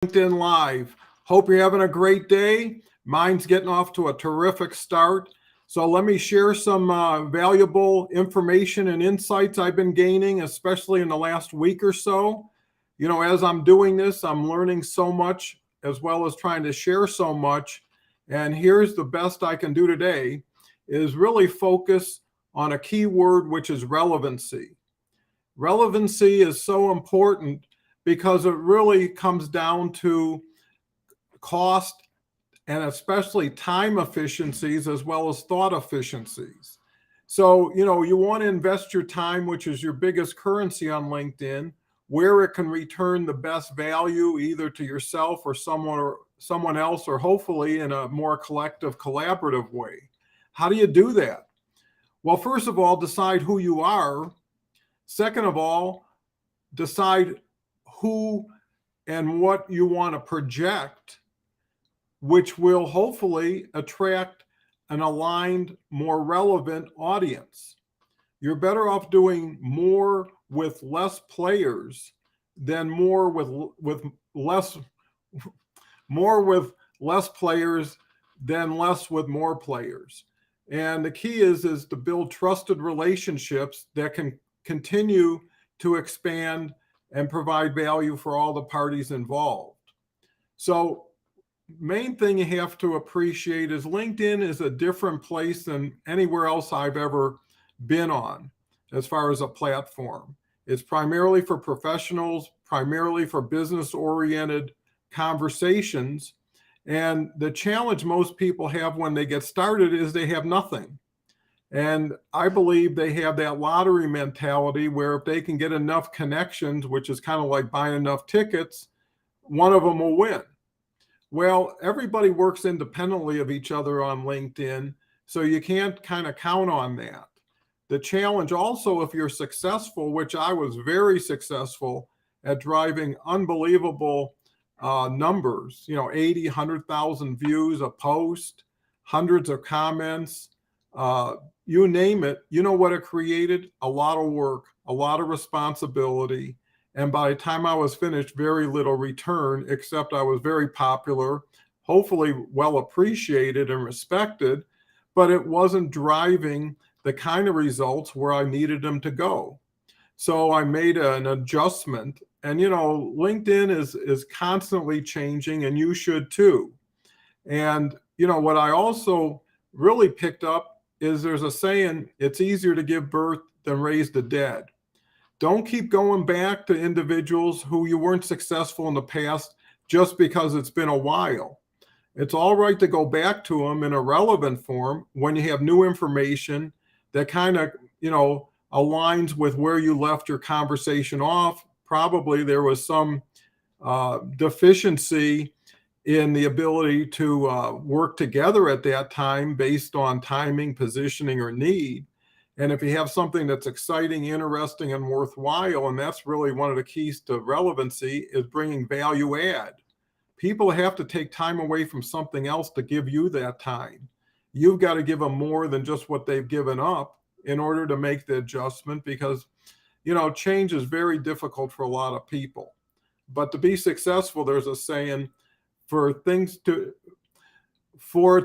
LinkedIn Live. Hope you're having a great day. Mine's getting off to a terrific start. So let me share some valuable information and insights I've been gaining, especially in the last week or so. As I'm doing this, I'm learning so much as well as trying to share so much. And here's the best I can do today is really focus on a key word, which is relevancy. Relevancy is so important because it really comes down to cost and especially time efficiencies as well as thought efficiencies. So, you want to invest your time, which is your biggest currency on LinkedIn, where it can return the best value either to yourself or someone else, or hopefully in a more collective, collaborative way. How do you do that? Well, first of all, decide who you are. Second of all, decide who and what you want to project, which will hopefully attract an aligned, more relevant audience. You're better off doing more with less players than more with less players than less with more players. And the key is to build trusted relationships that can continue to expand and provide value for all the parties involved. So, main thing you have to appreciate is LinkedIn is a different place than anywhere else I've ever been on as far as a platform. It's primarily for professionals, primarily for business-oriented conversations. And the challenge most people have when they get started is they have nothing. And I believe they have that lottery mentality where if they can get enough connections, which is kind of like buying enough tickets, one of them will win. Well, everybody works independently of each other on LinkedIn, so you can't kind of count on that. The challenge also, if you're successful, which I was very successful at driving unbelievable numbers, 80, 100,000 views a post, hundreds of comments, you name it, you know what it created? A lot of work, a lot of responsibility. And by the time I was finished, very little return, except I was very popular, hopefully well appreciated and respected, but it wasn't driving the kind of results where I needed them to go. So I made an adjustment. And, LinkedIn is constantly changing, and you should too. And, what I also really picked up is there's a saying, it's easier to give birth than raise the dead. Don't keep going back to individuals who you weren't successful in the past just because it's been a while. It's all right to go back to them in a relevant form when you have new information that kind of, aligns with where you left your conversation off. Probably there was some deficiency in the ability to work together at that time based on timing, positioning, or need. And if you have something that's exciting, interesting, and worthwhile, and that's really one of the keys to relevancy, is bringing value add. People have to take time away from something else to give you that time. You've got to give them more than just what they've given up in order to make the adjustment because, change is very difficult for a lot of people. But to be successful, there's a saying, for it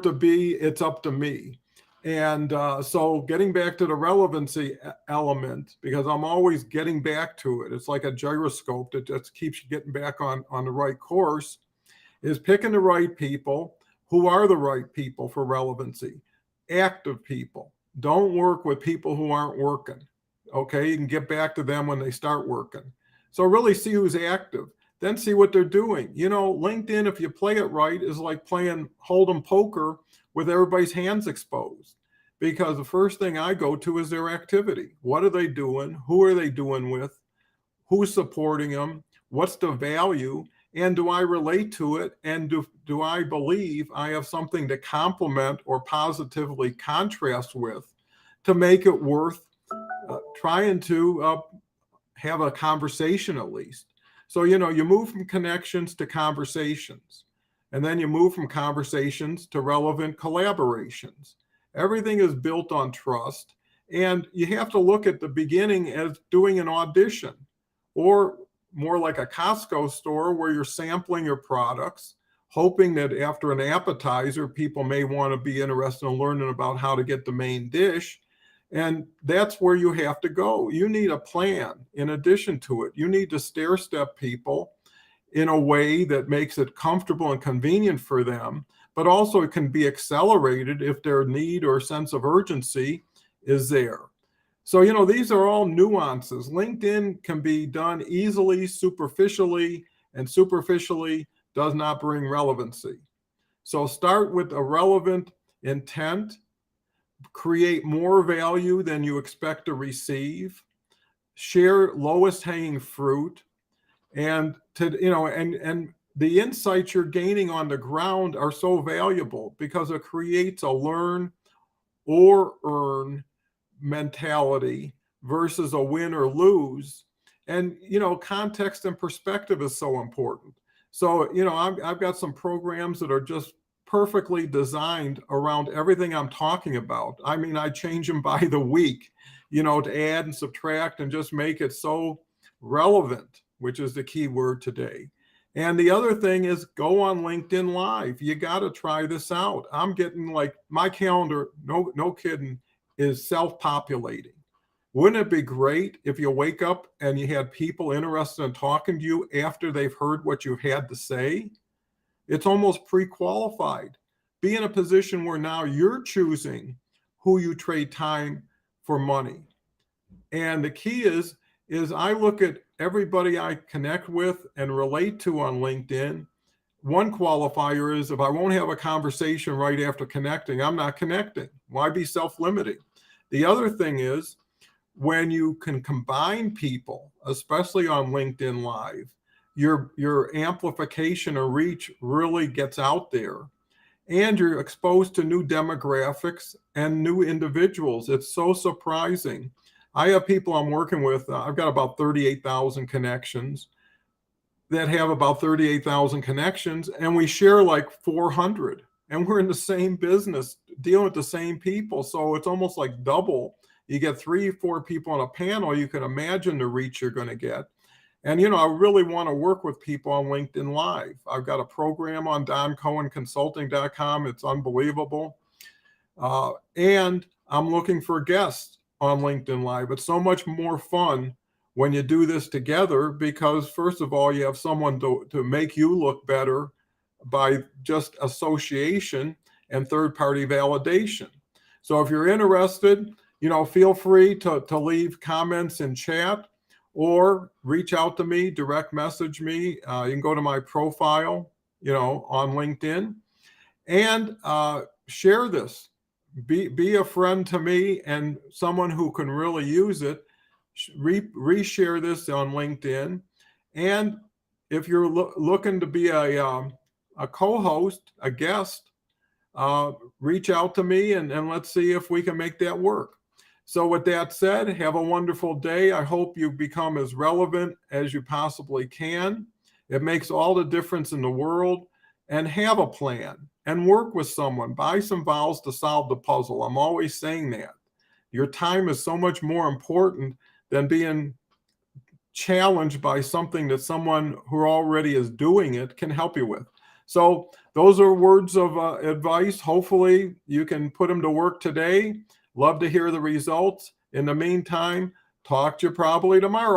to be, it's up to me. And so getting back to the relevancy element, because I'm always getting back to it, it's like a gyroscope that just keeps you getting back on the right course, is picking the right people. Who are the right people for relevancy? Active people. Don't work with people who aren't working. Okay, you can get back to them when they start working. So really see who's active. Then see what they're doing. LinkedIn, if you play it right, is like playing hold'em poker with everybody's hands exposed. Because the first thing I go to is their activity. What are they doing? Who are they doing with? Who's supporting them? What's the value? And do I relate to it? And do I believe I have something to complement or positively contrast with to make it worth trying to have a conversation at least? So, you move from connections to conversations, and then you move from conversations to relevant collaborations. Everything is built on trust, and you have to look at the beginning as doing an audition or more like a Costco store where you're sampling your products, hoping that after an appetizer, people may want to be interested in learning about how to get the main dish. And that's where you have to go. You need a plan in addition to it. You need to stair step people in a way that makes it comfortable and convenient for them, but also it can be accelerated if their need or sense of urgency is there. So, these are all nuances. LinkedIn can be done easily, superficially, and superficially does not bring relevancy. So start with a relevant intent, create more value than you expect to receive, share lowest hanging fruit, and and the insights you're gaining on the ground are so valuable because it creates a learn or earn mentality versus a win or lose. And context and perspective is so important. So I've got some programs that are just perfectly designed around everything I'm talking about. I mean, I change them by the week, to add and subtract and just make it so relevant, which is the key word today. And the other thing is go on LinkedIn Live. You got to try this out. I'm getting like my calendar, no kidding, is self-populating. Wouldn't it be great if you wake up and you had people interested in talking to you after they've heard what you had to say? It's almost pre-qualified. Be in a position where now you're choosing who you trade time for money. And the key is I look at everybody I connect with and relate to on LinkedIn. One qualifier is if I won't have a conversation right after connecting, I'm not connecting. Why be self-limiting? The other thing is when you can combine people, especially on LinkedIn Live, your amplification or reach really gets out there, and you're exposed to new demographics and new individuals. It's so surprising. I have people I'm working with. I've got about 38,000 connections that have about 38,000 connections, and we share like 400, and we're in the same business dealing with the same people. So it's almost like double. You get 3-4 people on a panel, you can imagine the reach you're going to get. And I really want to work with people on LinkedIn Live. I've got a program on doncohenconsulting.com. It's unbelievable. And I'm looking for guests on LinkedIn Live. It's so much more fun when you do this together because, first of all, you have someone to make you look better by just association and third-party validation. So if you're interested, feel free to leave comments in chat or reach out to me, direct message me. You can go to my profile, on LinkedIn and share this. Be a friend to me and someone who can really use it. Reshare this on LinkedIn. And if you're looking to be a co-host, a guest, reach out to me and let's see if we can make that work. So with that said, have a wonderful day. I hope you become as relevant as you possibly can. It makes all the difference in the world. And have a plan and work with someone. Buy some vowels to solve the puzzle. I'm always saying that. Your time is so much more important than being challenged by something that someone who already is doing it can help you with. So those are words of advice. Hopefully you can put them to work today. Love to hear the results. In the meantime, talk to you probably tomorrow.